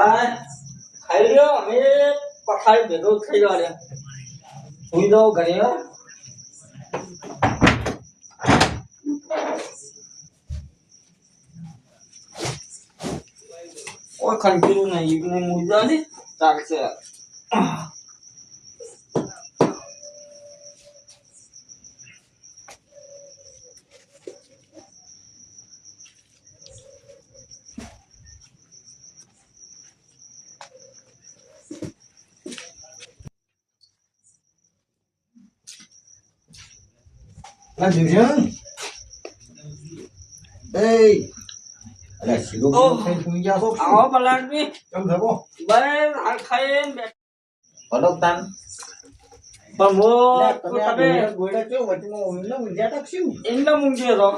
હા ખાઈ લ્યો અમે પખાડી ભેગો થઈ ગયો રે સુઈ દો ઘરે કોઈ ખંતીરું નહીં ઈવને મુજા ને ચાલશે આ જીવન એ અરે સીધો ખાઈ સુઈ ગયા છો આવો પલાડવી કેમ થકો બસ હાલ ખાઈને પલોતાન પણ મો તમે ગોડા કેવો વચમાં ઓઈલા મુંજ્યા ટાક્સ્યું એમને મૂંગ્યો તો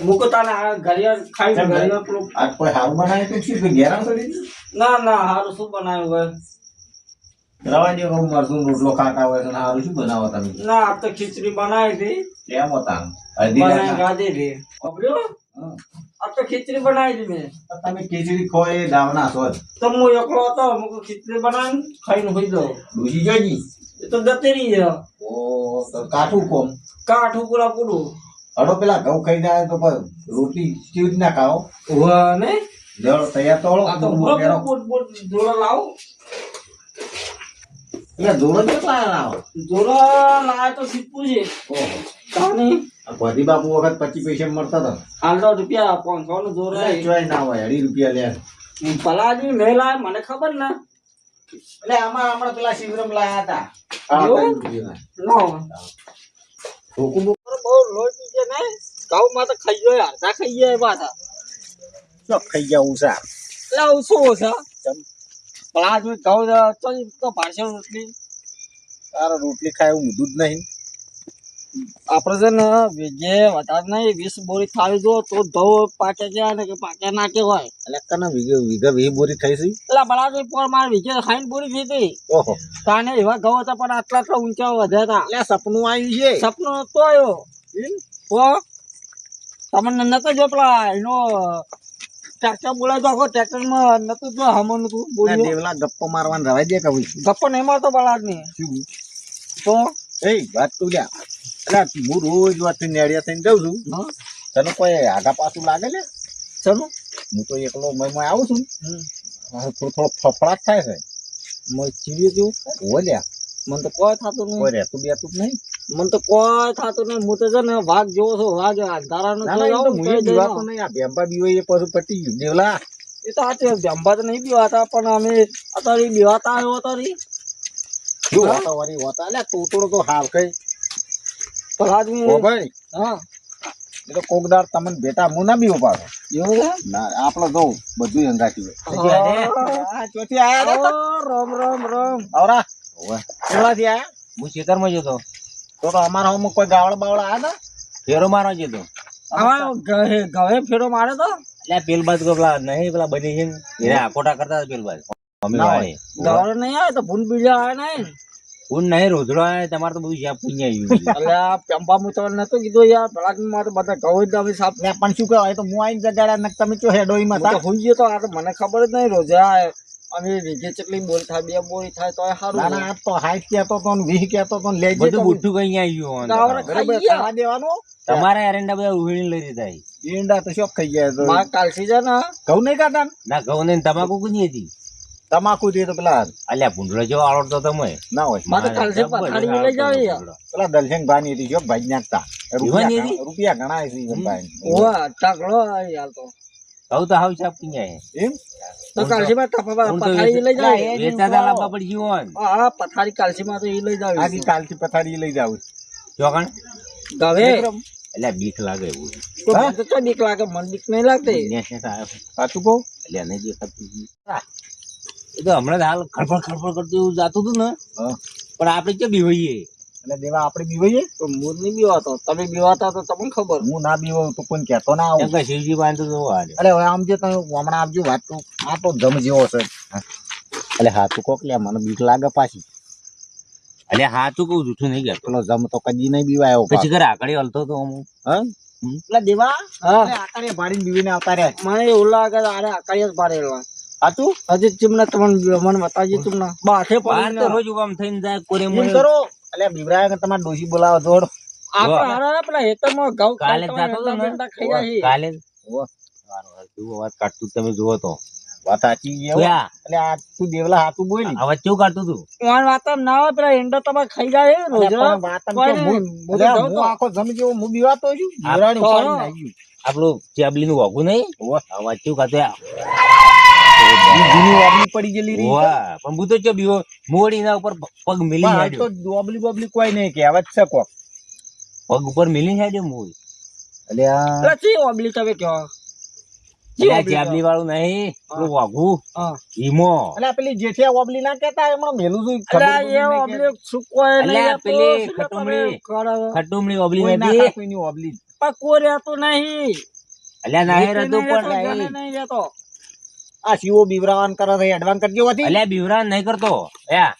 મુકતાના ઘરે ખાઈ ઘરે પેલું આ કોઈ હારું બનાય તો શું કે ઘેરા કરી ના ના હારું શું બનાવ્યું હોય રવા દે કહું મરસું રોટલો ખાતા હોય તો હારું શું બનાવો તમે ના આ તો ખીચડી બનાવી હતી કેમ હતા અડધી બનાવી રાત ગાધી હતી ખબર્યો આ તો ખીચડી બનાવી હતી મેં તમે ખીચડી ખો એ દાવના છો તો હું એકલો હતો મુક ખીચડી બનાવીને ખાઈને હોઈ દો ડૂસી જોજી એ તો જતી રહી છે ઓ તો કાઠું કોમ કાઠું પૂરા પૂરું હડો પેલા ઘઉં ખાઈ જાય તો પણ રોટલી કેવી રીતના ખાઓ વાહ ને લેવડો તૈયાર તો હળો આ તો બોટ જોડો લાવો એટલે જોડો કેટલા લાવો જોડો લાવે તો સીપું છે ઓહો તાની ભધી બાપુ વખત 25 પૈસા મળતા હતા હાલો રૂપિયા 500 નું જોડો ચોય ના હોય 2.5 રૂપિયા લે પલાજી મેં લાવે મને ખબર ના એટલે આમાં હમણાં પેલા શિવરમ લાયા હતા એવું? 3 રૂપિયા નો ઠોકું બહુ લોહી છે ને ઘઉં માં તો ખાઈ ગયો અડધા ખાઈ ગયા પાછા ચોક ખાઈ ગયા ઉસા એટલે આવું શું છે પલાજી ઘઉં તો ભાષણ રોટલી તારો રોટલી ખાય એવું ઊંધું જ નહીં આપડે છે ને વેગે વધારે નહીં 20 બોરી થાળી જો તો ઘઉં પાકે ગયા ને કે પાકે ના કે હોય એટલે કને વીઘા 20 બોરી થઈ છે એટલે બળાજી પર માર વેગે ખાઈને બોરી થઈ હતી ઓહો તાને એવા ઘઉં હતા પણ આટલા ઊંચા વધ્યા હતા એટલે સપનું આવ્યું છે સપનો નતો આવ્યો ઓ તમને નતો જો પેલા એનો ટ્રેક્ટર બોલાય તો આખો ટ્રેક્ટર માં નતું જો હમો નતું બોલ્યો દેવલા ગપ્પો મારવાને રવાય દે કે ભાઈ ગપ્પો નહીં મારતો બળાજ ની તો એ વાત તું લ્યા એટલે હું રોજ વાત નેડિયા થઈને જાઉં છું તને કોઈ આગા પાછું લાગે ને ચલો હું તો એકલો મય આવું છું થોડો ફફડાટ થાય છે ચીડિયો જેવું ઓલ્યા મને તો કોઈ થતું નહીં કોઈ રહેતું બેતું જ નહીં મને તો કોઈ થતું નહીં હું તો છે ને વાઘ જોવો છો વાઘ અંધારાનો ના ના એ તો મુએ બીવાતો નહીં આ બેમ્પા બીવાય એ પાછું પટી ગયું દેવલા એ તો આ જંબા તો નહીં બીવાતા પણ અમે અત્યારે બીવાતા આવ્યો અત્યારે જો હોતા વારી હોતા એટલે તોતડો તો હાલ કઈ પલાજી ઓ ભાઈ હા એ તો કોકદાર તમને બેટા હું ના બીવો પાછો એવું છે ના આપણે જો બધું અંગાતી હોય આ ચોથી આયા રે રામ રામ રામ આવરા ઓવે કેટલાથી આયા હું ખેતરમાં જતો તો અમારા હોમ કોઈ ગાવડા બાવડા આયા ફેરો મારવા જતો આમાં ઘરે ફેરો મારે તો એટલે પેલ બાજુ પેલા નહીં પેલા બની છે ને એને આકોટા કરતા હતા પેલ બાજુ અમે વાળે ગાવડે નહીં આવે તો ભૂન બીજા આવે નહીં ઊન નહીં રોજડો આવે તમારે તો બધું જ્યાં પૂન્ય આવ્યું એટલે આ પેમ્પા હું તમને નતો કીધું યાર પેલા માં તો બધા ઘઉં જ અમે સાફ ને પણ શું કહેવાય તો હું આઈને જગાડ્યા ને તમે ચો હેડોઈમાં હું તો હોઈ ગયો તો આ તો મને ખબર જ નહીં રોજા અમે વીઘે ચટલી બોરી થાય 2 બોરી થાય તો ના સારું ના આ તો હાઈટ કહેતો તો ને 20 કહેતો તો ને લેજે બધું તો બુઠ્ઠું કઈ આવ્યું ગાવડે બરાબર ખાઈ ગયા ખાવા દેવાનું તમારે એરંડા બધા ઉઘડીને લઈ લીધા ઈંડા તો શોખ ખાઈ ગયા તો માં કાલસી છે ને ઘઉં નહીં ખાતા ને ના ઘઉં ને તમાકુ કુની હતી તમાકુ દે તો પેલા અલ્યા ભૂંડળો જેવો આવડતો તમે ના હોય માં તો કાલસી પથારી લઈ જાવ યાર પેલા દલસિંહ ભાની હતી જો ભાઈ નાખતા યુવાની હતી? રૂપિયા ઘણા છે ઈવન ભાઈ ઓવા ટાકલો યાર તો ઘઉં તો હાવ છાપ પૂન્ય એમ તો કાલસી માં પથારી લઈ જાવ વેચાતા લાવવા પડી જીવન હા પથારી કાલસી માં તો એ લઈ જાવ આજી કાલથી પથારી લઈ જાવ ચોકણ ગવે એટલે બીક લાગે એવું તો મને તો બીક લાગે મને બીક નહીં લાગતી સાચું કહું એટલે નહીં દેખાતું એ તો હમણાં જ હાલ ખડફડ ખડફડ કરતું એવું જાતું હતું ને પણ આપણે કે બી હોઈએ એટલે દેવા આપણે બીવાઈએ તો હું નહીં બીવાતો તમે બીવાતા તો તમને ખબર હું ના બીવો તો કોઈ કહેતો ના આવું એમ કે શિવજી બાંધતો તો હારે અરે હવે આમ જે તમે હમણાં આપજો વાત તો આ તો જમ જેવો છે એટલે હા તું કોક લે મને બીક લાગે પાછી એટલે હાચું કહું જૂઠું નહીં કહેતો પેલો જમ તો કદી નહીં બીવાયો પછી ઘરે આકડી હલતો તો અમુક હા પેલા દેવા હા અરે આકારે ભાડીને બીવીને આવતા રહ્યા મને એવું લાગે છે, અરે આકાળી જ પાડેલો હાચું હજી ચીમના મને બતાવજે ચીમના બાથે બહાર તો પડી રોજ ઉગામ થઈને જાય કોરે એમ મોરે. કરો અલ્યા બીવરાય તમારે ડોશી બોલાવો દોડ આપણે હારા પેલા હેતરમાં ઘઉં કાલે ખાઈ જાતો હતો ને ખાઈ જાય કાલે ઓહ. કેવું અવાજ કાઢતું તમે જુઓ તો વાત સાચી છે હો. ક્યાં? એટલે આ તું દેવલા હાથું બોલ અવાજ કેવું કાઢતું તું કોણ વાત ના આવે પેલા ઈંડા તમે ખાઈ જાય રોજ અલ્યા પણ વાત આમ કોઈ કેમ નહીં, હું- બધું અલ્યા જાઉં હું તો. આખો જમી જેવો હું બીવાતો છું બીવરાણી હા. ઉપાડીને આવી ગયું. આપણું ચેબલી નું વાગું નહીં અવાજ કેવું કાઢતું ઈ જૂની વાબલી પડી ગયેલી રહી છે. પણ હું તો ચો બીવો મોડી ના ઉપર પગ મિલી પણ હાલ હેડ્યો તો ડોબલી બોબલી કોઈ નહીં કહેવત છે કોક પગ ઉપર મિલી હેડ્યો મોડી અલ્યા પેલા ચી ઓબલી તમે કહો ચેબલી વાળું નહીં પેલું વાઘું હા ઈમો અલ્યા પેલી જેઠિયા ઓબલી ના કહેતા એમાં મેલું છું ખબર અલ્યા પડી એ નહીં કે ઓબલી સુકોય નહીં અલ્યા રહેતો, પેલી શું તમે ખટુમડી. કરો? ખટુમડી ઓબલી કોઈ ના નથી કાપીની ઓબલી પણ કોઈ રહેતું નહીં અલ્યા નાહે રહેતું નહીં રહેતો, પણ જાને નહીં. નહીં રહેતો. આ શિવો બીવરાવાન કરે છે એડવાન્સ કરજો હતી અલ્યા બીવરા નહીં કરતો યા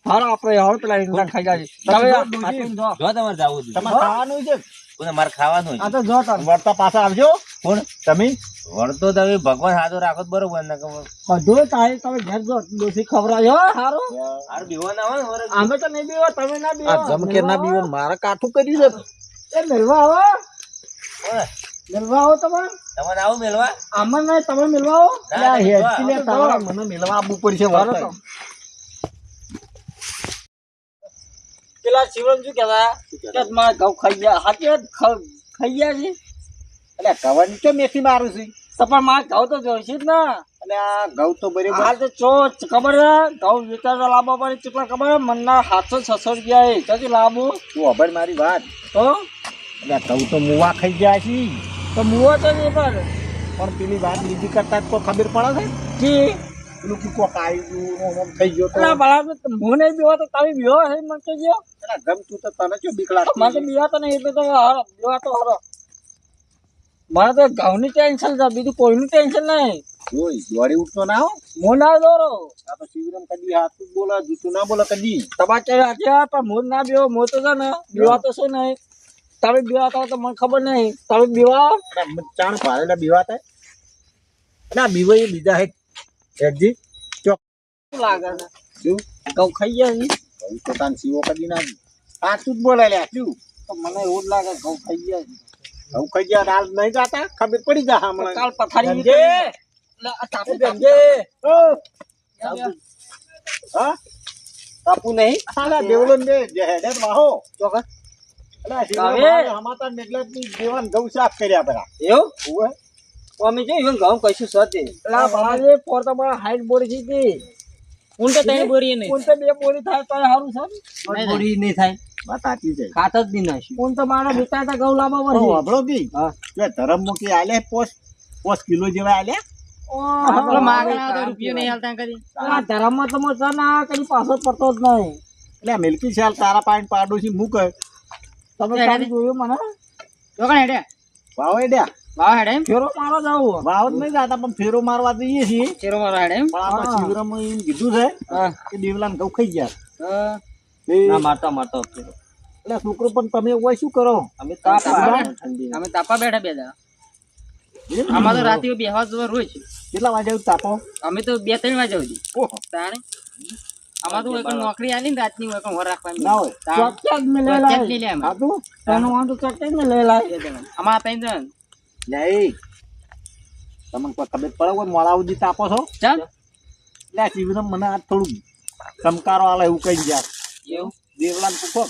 હાલો આપણે હાલો પેલા ઈંડા ખાઈ જાય તમે તમે જો આ ડોશી. હાથીને જો. જો તમારે જાવું હતું તમારે ખાવાનું છે કોને મારે ખાવાનું આ તો જો તાર. વળતા પાછા આવજો કોણ તમે વળતો તમે ભગવાન હાથો રાખો તો બરોબર ને ખબર બધું તારી તમે ઘેર જો ડોસી ખવડાવજો, હો, હારું. હાર બીવો ના હોય ને વરસ. અમે તો નહીં બીવો, તમે ના બીવો. આ જમકે ના બીવો મારે કાઠું કર્યું છે એ મેળવા આવો, ઓય, મેળવા આવો તમે. તમને આવું મેલવા આમાં નહીં, તમે મેળવા આવો. ના, અલ્યા, ના, હેડથી લે, ના, તારા ના. મને મેલવા આવવું પડશે હાલો વળતા. તો. પેલા શિવરામ શું કહેતા કે મારા ઘઉં ખાઈ ગયા, હાચી વાત, ખાઈ ગયા છે. અલ્યા કવાની તો મેથી મારું છે તો પણ મારા ઘઉં તો જોઈશે જ ને. અને આ ઘઉં તો બરાબર હાલ તો ખબર છે ઘઉં વિચારવા લાવવા પડે કેટલા ખબર છે મનના 700-600 રૂપિયા એ ક્યાંથી લાવવું તું અભર મારી વાત તો અલ્યા ઘઉં તો મુવા ખાઈ ગયા છે તો મુવો તો નહીં પણ પણ પેલી વાત બીજી કરતા જ કોઈ ખબર પડે છે જી પેલું કે કોક આવી ગયું ઓમ થઈ ગયો તો પેલા ભલા હું નહીં બીવો તો તમે બીવો છે મને કહેજો. અલ્યા ગમતું તો તને શું બીક લાગતી મારે તો બીવા તો નહીં એટલે તો હારો બીવા તો હારો. મારે તો ઘઉંની ટેન્શન છે બીજું કોઈનું ટેન્શન નહીં. જોઈ દોડી ઉઠતો ના હો હું ના દોરો આ તો શિવરામ કદી હાથું બોલે જૂઠું ના બોલે કદી તમારે કેવી હાથે પણ હું ના બીવો હું તો છે ને બીવા તો શું નહીં તમે બીવા તો મને ખબર નહીં તમે બીવા અલ્યા ચાણ ભારેલા બીવા થાય અલ્યા બીવા એ બીજા હે હેડજી ચોક શું લાગે છે શું ઘઉં ખાઈ ગયા છે ઘઉં તો તાન સીવો કદી ના સાચું જ બોલે લ્યા શું તો મને એવું જ લાગે ઘઉં ખાઈ ગયા છે. ઘઉં ખાઈ ગયા હાલ નહીં જાતા ખબર પડી જા હમણાં કાલ પથારી ધનજી! એટલે આ તાપુ ધનજી! ઓ! હા તાપુ નહીં સાલા દેવલો ને જે હેડે વાહો ચોક્કસ અલ્યા શિવરામ હવે? ભાઈ હમાતા નેગલેટની દેવાન ઘઉં સાફ કર્યા બરા એવું ઓવે અમે જોયું ઘઉં કશું સતી એટલે આ ભણાવી પોર તો મારા હાઈટ બોરી છે ઊંટ ત્રણ બોરી નહીં ઊંટ બે બોરી થાય તો સારું છે બોરી નહીં થાય વાત સાચી છે ખાત જ નહીં નાખ્યું ઊંટ તો મારા વિચારતા ઘઉં લાવવા પણ પડશે વાપરો કી હા જો ધરમ મૂકી આલે પોસ કિલો જેવા આલ્યા પેલો માગણા તો રૂપિયો નહીં હાલતા કદી આ ધર્મમાં તો મોટા ના કદી પાછો જ પડતો જ નહીં એટલે મિલકી શાલ તારા પાણી પાડોશી મૂક તમે કાલે જોયું મને તો કણ હેડે વાવ હેડ્યા વાવ હેડે એમ ફેરો મારો જાવું વાવ જ નહીં જાતા પણ ફેરો મારવા જઈએ છીએ ચેરો મારો હેડે એમ પણ આ શિવરામ એમ કીધું છે કે દેવલાને ઘઉં ખાઈ ગયા હા. ના મારતા મારતા ફેરો એટલે છોકરો પણ તમે હોય શું કરો અમે તાપ અમે તાપા બેઠા બે દાડા આમાં તો રાતે બેહવા જવા રોજ કેટલા વાગે તાપો અમે તો 2-3 વાગે સુધી ઓહો તાણે આમાં તો એક નોકરી આલી ને રાતની એક વર રાખવાની ના હોય ચોક્કસ મેં લઈ ચોક્કસ લાવી લઈ લે અમે. હા તું તને વાંધો ચોક્કસ મેં લઈ લાવી બે જણા. આમાં 3 જણ નહીં તમને કોઈ ખબર પડે કોઈ મોડા સુધી તાપો છો ચાલ એટલે શિવરામ મને આ થોડું ચમકારો આલે એવું કઈ ગયા એવું દેવલાને પૂછો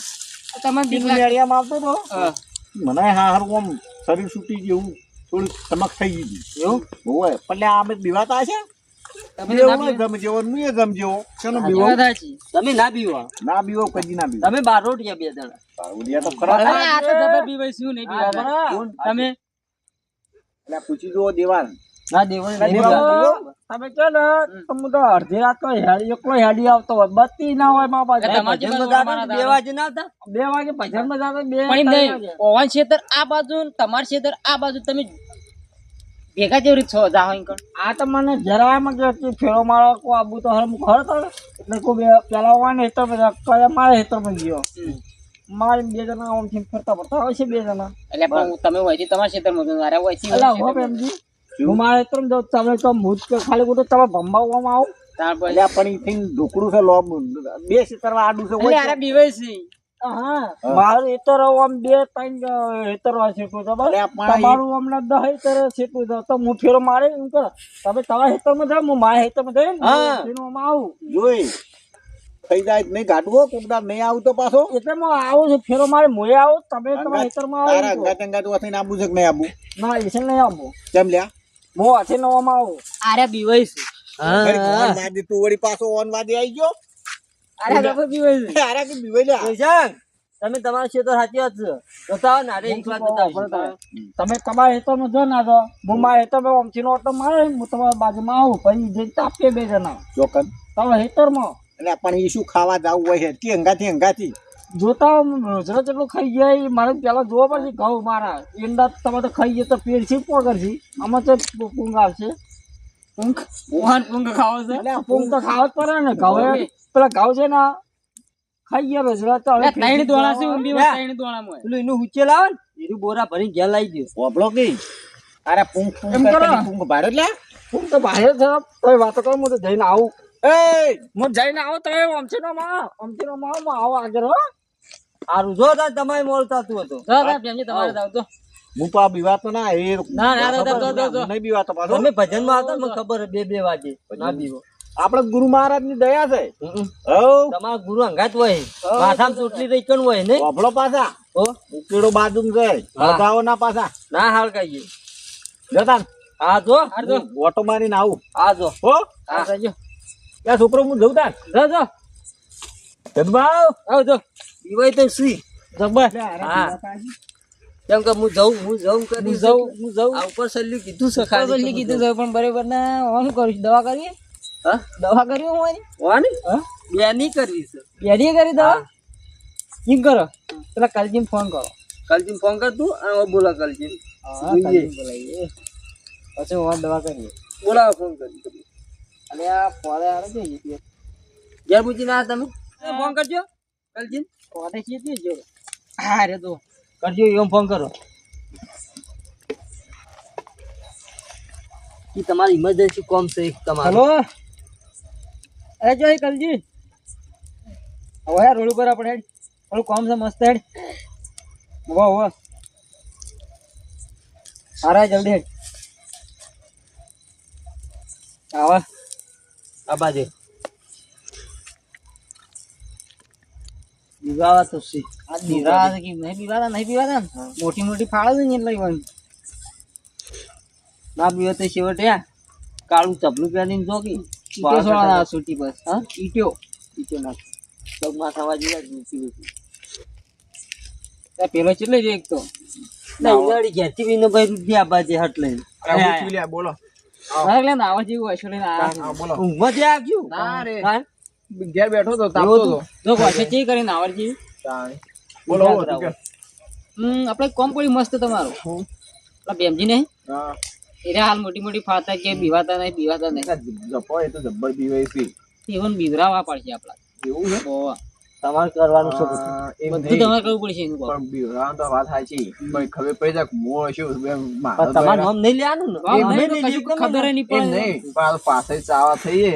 તમને બીક લાગે મેળિયામાં આવતો તો હા. મને હારું આમ શરીર છૂટી ગયું થોડું ચમક થઈ ગઈ એવું હોય પણ આ અમે બીવાતા છે તમે તો ના એવું બીવો. ગમ જેવો હું એ ગમ જેવો શેનો એ બીવો વાત સાચી. તમે ના પીવો ના બીવો કદી ના બીવો તમે બાર રોટિયા બે જણા પાવડિયા તો ખરા અરે થાય. આ તો જબર બીવાય શું નહીં બીવાતા. બરાબર. તમે એટલે પૂછી જુઓ દેવાન ના દેવળ ના નહીં દેવળ. બોલાવો. તમે કહો ને તો હું તો અડધી રાત તો હેડી એકલો હેડી આવતો હોય બત્તી ના હોય મા બાજુ તમારે જે ભજનમાં મારા જાતો, 2 વાગે ના આવતા 2 વાગે ભજનમાં જાતો, 2 પણ એમ નહીં ઓવન ક્ષેત્ર આ બાજુ ને તમાર ક્ષેત્ર આ બાજુ તમે ભેગા જેવી રીત છો જાઓ અહીં કણ. આ તો મને જરા એમ કે ફેરો મારો કો આબુ તો હર મુખ હર તો એટલે કો પેલા હોય ને તો કયા મારે હેતર માં ગયો મારે 2 જણા આમથી ફરતા ફરતા હોય છે 2 જણા. એટલે પણ તમે હોયથી તમારા ક્ષેત્રમાં જો મારા હોયથી અલા હો પ્રેમજી હું મારે તો તમે તો મૂજ કે ખાલી ખોટું તમે ભંભાવવામાં આવો. તાર પછી એટલે પણ ઈ થઈને ઢોકળું છે લોબ 2 સીતરવા આડું છે એટલે અરે બીવાય છે હા મારું હેતર આમ 2-3 હેતર હોય છે તો એટલે આ પણ તમારું હમણાં 10 હેતર છે તો હું ફેરો મારે એમ કરો તમે તમારા હેતરમાં જાઓ હું મારા હેતરમાં જઈને હા. ફેરવામાં આવું જોઈ થઈ જાય નહીં ગાઢવો કોકદાર નહીં આવું તો પાછો એટલે હું આવું છું ફેરો મારે મોએ આવો તમે તમારા હેતરમાં તારા આવો અંગાત અંગાત થઈને આબુ છે કે નહીં આબુ ના એ છે નહીં આવો કેમ લ્યા હું હાથે નવામાં આવું અરે બીવાય છે ઘડી ઓન વાદી તું વળી પાછો ઓન વાદી આવી ગયો અરે બાપા બીવાય છે આરા કે બીવાઈ લ્યા તમે તમારા ક્ષેત્ર સાચી વાત છે બતાવો ને અરે એક વાત બતાવો તમે તમારા હેતરમાં જો ના જો હું મારા હેતરમાં આમથી નો ઓટો મારે હું તમારા બાજુમાં આવું પછી જઈને તાપીએ 2 જણા ચોકન તમારા હેતરમાં એટલે પણ એ શું ખાવા જવું હોય છે કે અંગાથી જોતા રોજના જેટલું ખાઈ ગયા એ મારે પેલા જોવા પડશે ઘઉં મારા ઈંડા તમે તો ખાઈ ગયા તો પેટ છે પોળ કરશે આમાં તો પૂંગ આવશે પૂંગ ખાવો છે એટલે પૂંગ તો ખાવા જ પડે ને ઘઉં પેલા ઘઉં છે ને ખાઈ ગયા રોજના તો હવે ત્રણ દોણા છે ઊંડીમાં ત્રણ દોણામાં પેલું એનું હુચે લાવે ને એનું બોરા ભરી ઘેર લાવી દો ઓબળો કે અરે પૂંગ એમ કરો. પૂંગ ભાડે લે પૂંગ તો બહાર છે તો વાતો કરો હું તો જઈને આવું એ હું જઈને આવો તો અમથી નો માં આવો આગળ હો સારું જો તમારે મોડતા તું હતો તમારે જાવ તો હું તો આ બીવાતો ના એ ના, ના, નહીં બીવાતો પાછો તમે ભજન માં આવતા મને ખબર 2 વાગે ના બીવો આપણે ગુરુ મહારાજ ની દયા છે તમારા ગુરુ અંગાત હોય માથામાં ચોટલી રહી કણ હોય ને ઓબળો પાછા હો ઉકેડો બાજુ છે બતાવો ના પાછા ના હાલ કહીએ જતા હા જો ઓટો મારીને આવું હા જો હો હા કહીજો ત્યાં છોકરો હું જઉં તાર જો જો જગભાવ આવજો બીવાય તો સી જબર હા કેમ કે હું જઉં કરી હું આ ઉપર સલ્યું કીધું છે ખાલી કીધું છે પણ બરાબર ના હું શું કરું છું? દવા કરીએ હા દવા કરી હું હોની બેની કરવી છે બેરી કરી દવા કેમ કરો પેલા કાલજી ફોન કરો કાલજી ફોન કર તું અને બોલા કાલજી બોલાવીએ પછી હું દવા કરીએ બોલાવો ફોન કરી અને આ ફોરે આવે છે ઘેર પૂછી ના તમે ફોન કરજો કાલજી ફોરે છે જો હા રે તો કરજો એમ ફોન કરો કે તમારી ઇમરજન્સી કોમ છે તમારો હેલો અરે જો કલજી હવે રોડ ઉપર આપણે હેડ ઓલું કામ છે મસ્ત હેડ વાહ અરે જલ્દી હેડ આવા આ બાજુ દીવાવા તો સી આ દીવા કે નહીં પીવાતા મોટી મોટી ફાળો છે ને એટલે ઈવન ના પીવો તો છેવટે કાળું ચપલું પહેરીને જોગી ઈટો સોળા છૂટી બસ હા ઈટો ના પગ માથા વાજી પેલો ચેટલે છે એક તો ગાડી ઘેરથી વિનો ભાઈ રૂપિયા બાજે હટ લઈને બોલો લે ને આવા જેવું હશે લઈને આયા બોલો ઊંઘમાં જે આવ્યું ના રે. હા? ઘેર બેઠો તો તાપતો તો જો કોશે ચી કરીને આવર જી બોલો આપણે કોમ પડી મસ્ત તમારું આપણા બેમજી નહીં હા એને હાલ મોટી મોટી ફાતા કે બીવાતા નહીં જપો એ તો જબ્બર બીવાય છે even બીવરાવા પડશે આપડા એવું છે ઓવા તમારે કરવાનું છે એમ બધું નહીં તમારે કરવું પડશે એનું પણ બીવરાવાનું તો વાત સાચી પણ ખબર પડી જાય કે મોં હશે પણ તમારું નામ નહીં લેવાનું ને નામ અમે નહીં નહીં તો કશું ખબર ય નહીં એમ પડે નહીં પણ આ પાસે ચાવા થઈએ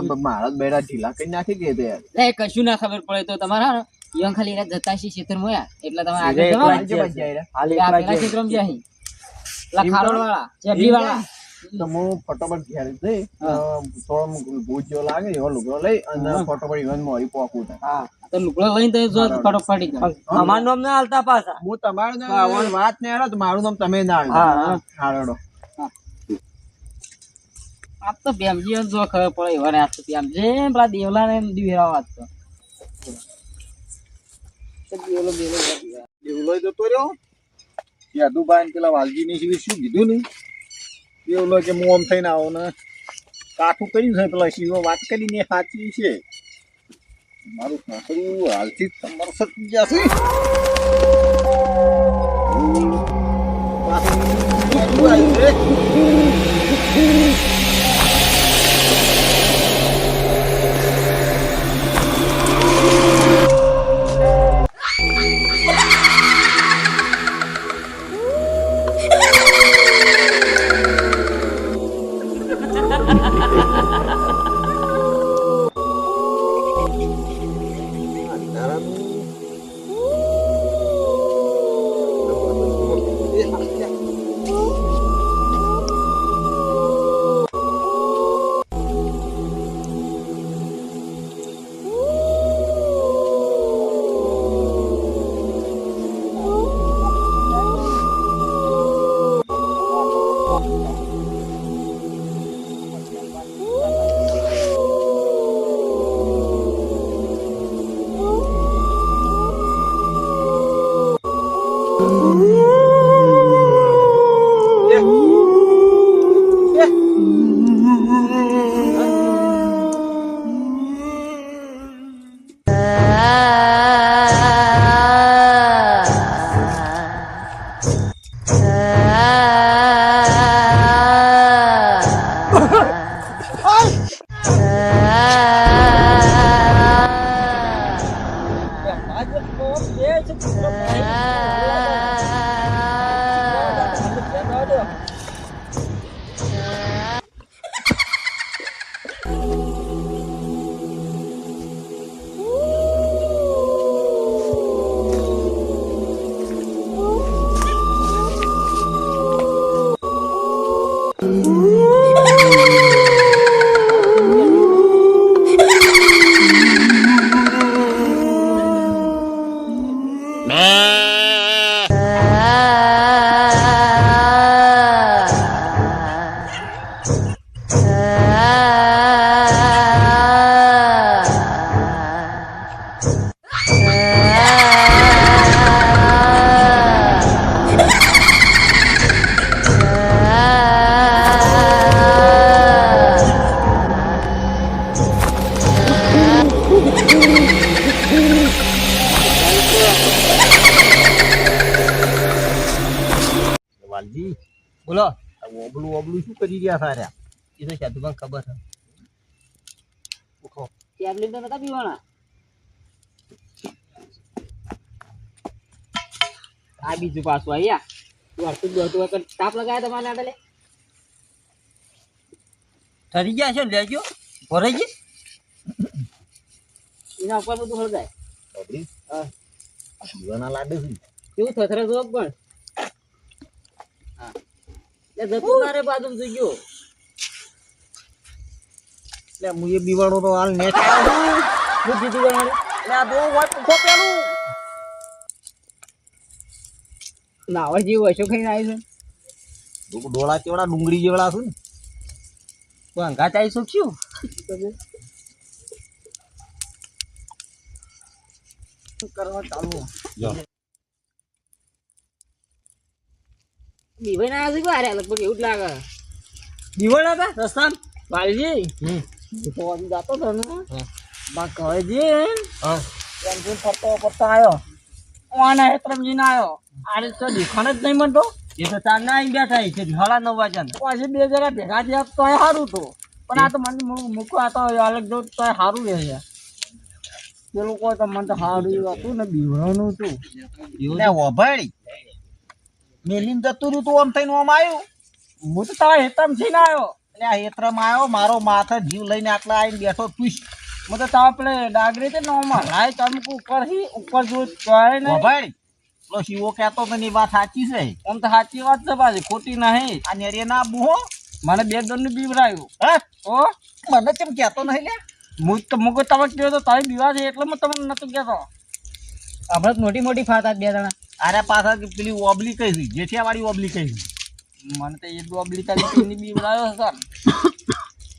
તો મારા જ બેડા ઢીલા કરી નાખી કે તે લે કશું ના ખબર પડે તો તમારા યંગ ખાલી એના જતા છે ક્ષેત્ર મોયા એટલે તમે આગળ સીધે જવા એકલા જ જાય. હાલ આ એકલા પેલા જ ક્ષેત્રમાં જાય પેલા ખારોડ વાળા ચેબલી વાળા તો હું ફટોફટ ઘેર જઈ થોડો ભૂત જેવો લાગે એવો લુગડો લઈ અને ફટોફટ ઇવન મોરી પોકું હા તો લુગડો લઈને તો જો ફટોફટી ગયો પણ અમારું નામ ના હાલતા પાછા હું તમારું વાત નહીં હાલો તો મારું નામ તમે ના હા, હાલો હાલો આ તો બેમજી જો ખબર પડે એવા ને આ તો બેમજી પેલા દેવલા ને દીવરા વાત તો દેવલો દેવલો જતો રહ્યો યાદુભાઈ પેલા વાલજીની શિવે શું કીધું ને દેવલો કે હું આમ થઈને આવો ને કાઠું કર્યું છે પેલા શિવો વાત કરીને સાચી છે મારું સાસરું હાલથી તમારું સતી જશે પાછું આવ્યું છે. વાલજી બોલો આ ઓબલું ઓબલું શું કરી રહ્યા સાર્યા એ તો સાધુમાં ખબર છે ઉઠો ટેબ્લેટ તો નતા પીવાના આ બીજું પાછું અહીંયા વર્તું દોડતું વખત તાપ લગાયા તમારે આટલે ઠરી ગયા છે ને લેજો ભરાઈ ગઈ એના ઉપર બધું હળગાય બાબરી હા જીવાના લાડુ છે કેવું થથરે જો પણ હા એ જતું મારે બાજુ જોઈ ગયો એટલે હું એ બીવાડો તો હાલ નેટ હું જીતી ગયો એટલે આ તો વાત ઉઠો પેલું નાવા જેવું હશો ખાઈને આવી છે ડોળા કેવડા ડુંગળી જેવડા છે ને તો અંગા ચાઈ શકશું કરવા ચાલુ જો દીવાઈ ના આવ્યા છે અરે લગભગ એવું જ લાગે દીવાઈ હતા રસ્તામાં વાલજી તો આજે જાતો હતો ને બા કહે છે હા એમ કે ફરતો ફરતો આવ્યો ઓના હેતરમજીને આવ્યો આરે તો દેખાણ જ નહીં મનતો એ તો ચાર ના આવી બેઠા છે 9:30 વાગ્યા પછી બે જણા ભેગા થયા તો સારું હતું પણ આ તો મને મૂકો આ તો અલગ જો તો સારું રહે છે પેલું કોઈ તો મને તો સારું હતું ને બીવાનું હતું ને ઓભાડી મેલીન જતું રહ્યું તું આમ થઈને આમ આવ્યું હું તો તારા હેતરમજી ને આવ્યો એટલે આ હેત્રમાં આવ્યો મારો માથે જીવ લઈને આટલા આવીને બેઠો તુશ હું તો તારા પેલે ડાગરી છે ને ઓમાં રાય તમે ઉપર જો ચોય ને ઓભાડી પેલો શિવો કહેતો તો ની વાત સાચી છે આમ તો સાચી વાત છે પાછી ખોટી નહીં આ નેરે ના બુહો મને બે દંડ બીવરાયું હે ઓ મને કેમ કહેતો નહીં લે મુકો તમે કહ્યો તો તારી બીવા છે એટલે હું તમને નતું કહેતો આપણે મોટી મોટી ફાતા બે જણા અરે પાછા પેલી ઓબલી કઈ હતી જેઠિયા વાળી ઓબલી કઈ હતી મને તો એ ડોબલી તારી બીવરાયો સર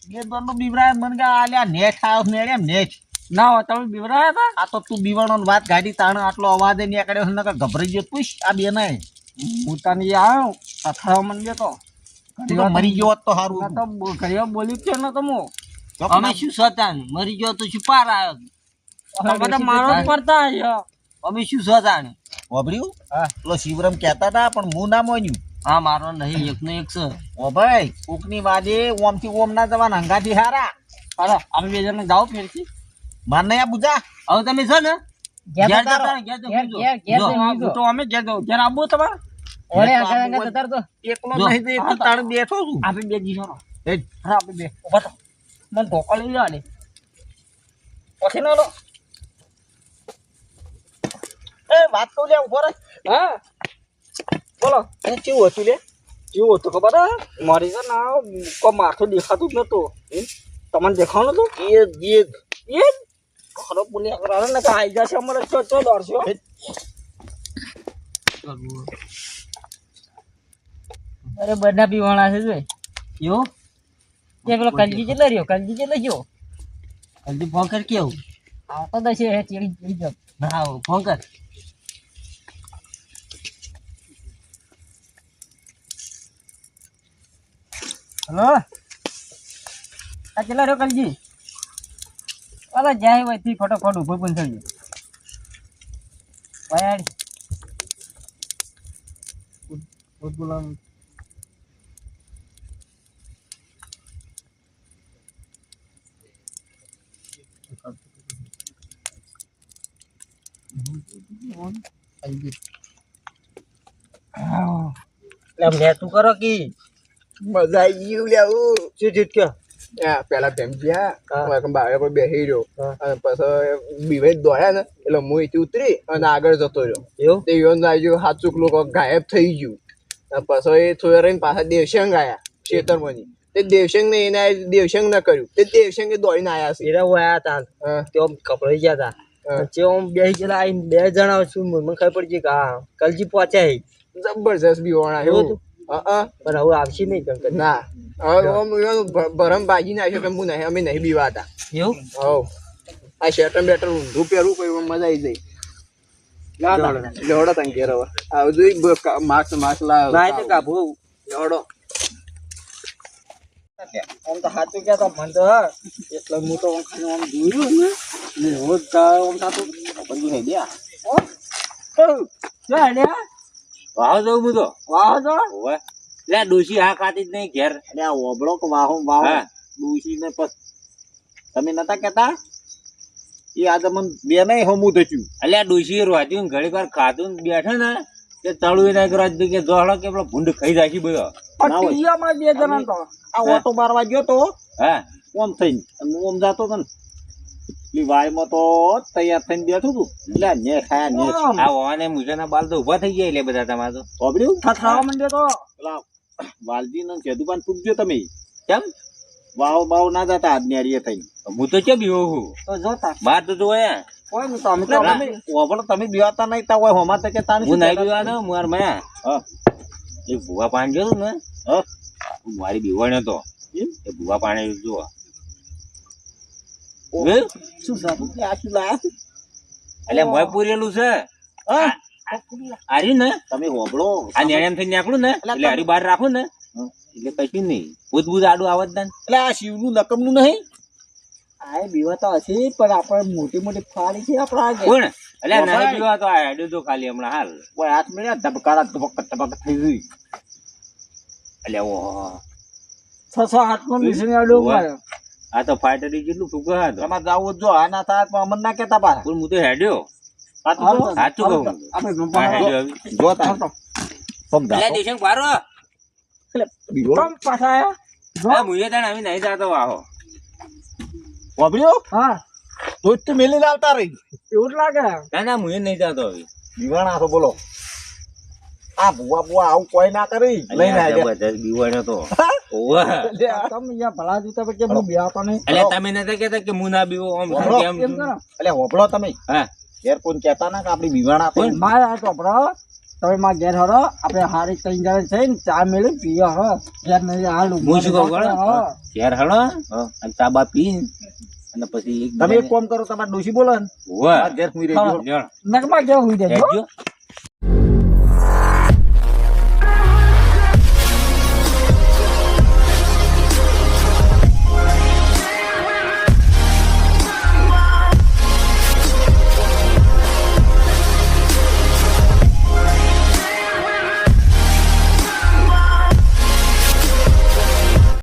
બે દંડો બીવરાય મને કે આલ્યા નેટ આવ્યો નેડ એમ નેટ ના હોય તમે બીવરાયા હતા આ તો તું બીવાણો વાત ગાડી તાણ આટલો અવાજ નીકળ્યો છે નકર ગભરાઈ ગયો પૂછ આ બે નહીં હું તને આવ્યો અથડાવા મને બેતો તું તો મરી ગયો હોત તો સારું ના તો ઘરે બોલ્યું છે ને તમે અમે શું સતા મરી ગયો તો શું પાર આવ્યો બધા મારો જ પડતા અમે શું સતા વાપર્યું હા પેલો શિવરામ કહેતા હતા પણ હું ના માન્યું હા મારો નહીં એક નો એક છે ઓ ભાઈ કોકની વાજે ઓમથી ઓમ ના જવાના હંગાથી હારા અરે અમે બે જણા જાઓ ફેરથી માર નહીં આ બુજા હવે તમે છો ને ઘેર ઘેર જતા રહો. તો અમે ઘેર જાઓ ઘેર આબુ તમારે ઓરે આગળ જતા રહો. એકલો જો. નહીં તો એકલો તાણ બેઠો છું આપણે બે જીવો એ હા આપણે બે ઉભા થો મને ધોકો લઈ લો આને પછી નો લો એ વાત કહું લે ઉભો રહે હા બોલો એ કેવું હતું લે કેવું હતું ખબર હે? મારી છે ને કોઈ માથું દેખાતું જ નતું તમને દેખાવાનું હતું એ એ ખરો બોલ્યા કરાવે ને કે આઈ જશે અમારે ચો દોડશો અરે બધા પીવાના છે જોઈ યો તે પેલો કલજી કેટલો રહ્યો કલજી કેટલો ગયો કલજી ફોન કર કેવું આવતો દશે હે ચીડી જપ હા ફોન કર હેલો આ કેટલા રહ્યો કલજી અલા જાય હોય થી ફટોફટ ઉભો પણ થઈ ગયો વાયાડ બોલાવું તું કરો કી મજા આવી ગયું લેવું શું જીત કે પેલા ભેમજીયા બારે પર બેસી રહ્યો અને પછી બીવાઈ દોડ્યા ને એટલે હું અહીંથી ઉતરી અને આગળ જતો રહ્યો એવું તે યોન આવ્યું હાચુક લોકો ગાયબ થઈ ગયું અને પછી એ થોડા રહીને પાછા દેવશંગ આવ્યા ખેતરમાંની તે દેવશંગ ને એને દેવશંગ ના કર્યું તે દેવશંગે દોડીને આવ્યા છે એરા આયા તા હા, તે આમ કપડાઈ ગયા તા જે આમ બેસી ગયેલા આઈને બે જણા છું મને ખબર પડી ગઈ કે હા કલજી પહોંચ્યા જબરજસ્ત બીવાણા એવું એવું પણ હવે આવશે નહીં કંકર ના હવે આમ એવાનું ભરમ ભાજી નાખ્યો કે હું નહીં અમે નહીં બીવાતા એવું હવ આ શેટર બેટર ઊંધું પહેરવું કોઈ મજા આવી જાય લેવડો તને ઘેર હવે આવજો માર્ક્સ લાવ્યો ના તે કાબુ લેવડો આમ તો સાચું કહેતો મને તો એટલે હું તો આમ જોયું ને રોજ આમ થતું બંધુ હે ગયા વાહ જવું હું તો વાહ તો ઓવે લે ડોશી હા ખાતી જ નહીં ઘેર અને આ ઓબળો કે વાહો વાહો હા. ડૂસી ને પસ તમે નતા કેતા એ આજે મને બે નહીં હમું થયું અલ્યા ડોશી રોજ્યું ઘડીક વાર ખાધું ને બેઠે ને તે તળું ના કરવા દીધું કે જોડો કે પેલો ભૂંડ ખાઈ જાય બધો ના હોય. ટીયામાં બે જણા તો આ ઓટો મારવા ગયો તો હા ઓમ થઈને અને હું ઓમ જાતો હતો ને પેલી વાયમાં તો તૈયાર થઈને બેઠું હતું એટલે ને ખાયા ને આ ઓને મુજાના બાલ તો ઉભા થઈ ગયા એટલે બધા તમારે તો ખબર્યું થથરાવા માંડ્યો તો પેલા વાલજી ને સેદુબાન પૂછજો તમે કેમ વાવ બાવ ના જતા આજ નેરીએ થઈને હું તો કેમ બીવો છું તો જોતા બાર તો જોયા કોઈ નહીં તો અમે તો તમે ઓબળો તમે બીવાતા નહીં તા હોય હોમાં તો કે તાને હું નહીં બીવા દઉં માર મયા હા એ ભૂવા પાણી જોયું ને હા હું મારી બીવાણ્યો તો એમ? એ ભૂવા પાણી જુઓ શું સારું આ શું લાયા એટલે મોય પૂરેલું છે હા હાર્યું ને તમે હોબળો આ નેણેમ થઈને નીકળું ને એટલે હારી બહાર રાખું ને એટલે કશું નહીં બુધ આડું આવત ને એટલે આ શિવનું નકમનું નહીં આ બીવા તો હશે પણ આપણે મોટી મોટી ફાડી છે આપણા આગળ કોણ એટલે નહીં બીવા તો આ હેડ્યું તો ખાલી હમણાં હાલ કોઈ હાથ મળ્યા ધબકારા ધબક ધબક થઈ ગઈ એટલે ઓ 600 હાથમાં મિશન આડ્યો મારે આ તો ફાઈટર જેટલું ફૂકો હતો તમારે જાવું જો આ ના થાય તો અમન ના કેતા પાછા પણ હું તો હેડ્યો સાચું કહો? સાચું કહું આપણે હા, હેડ્યો હવે. જો તા સમજા એટલે દેશંગ પારો બીજો કમ પાછા આયા જો આ મુએ તાણ આવી નહીં જાતો આહો વાપર્યો હા તો જ તો મેલી આવતા રહી એવું જ લાગે ના ના મુએ નહીં જાતો હવે દીવાણા તો બોલો આ બુઆ બુઆ આવું કોઈ ના કરી લઈને અલ્યા, આવ્યા બધા બીવાણો તો ઓવે. તમે યા ભલા જીતા પછી હું બ્યાહ તો નહીં એટલે તમે નતા કેતા કે હું ના બીવો આમ બરો. કેમ એમ કરો એટલે હોભળો તમે હા ઘેર કોઈ કહેતા ના કે આપડી બીવાણા તો મારે આ ચોપડો તમે મારા ઘેર હરો આપણે હારી 3 જણા છે ને ચા મેળવી પીએ હરો ઘેર નહીં હાલ હું શું કહું ગણો? હા ઘેર હળો અને ચાબા પી અને પછી એક તમે એક કામ કરો તમારે ડોશી બોલો ને ઓવે. ઘેર સુઈ રહેજો લ્યો. નકમાં કેવું હોય દેજો હેડજો.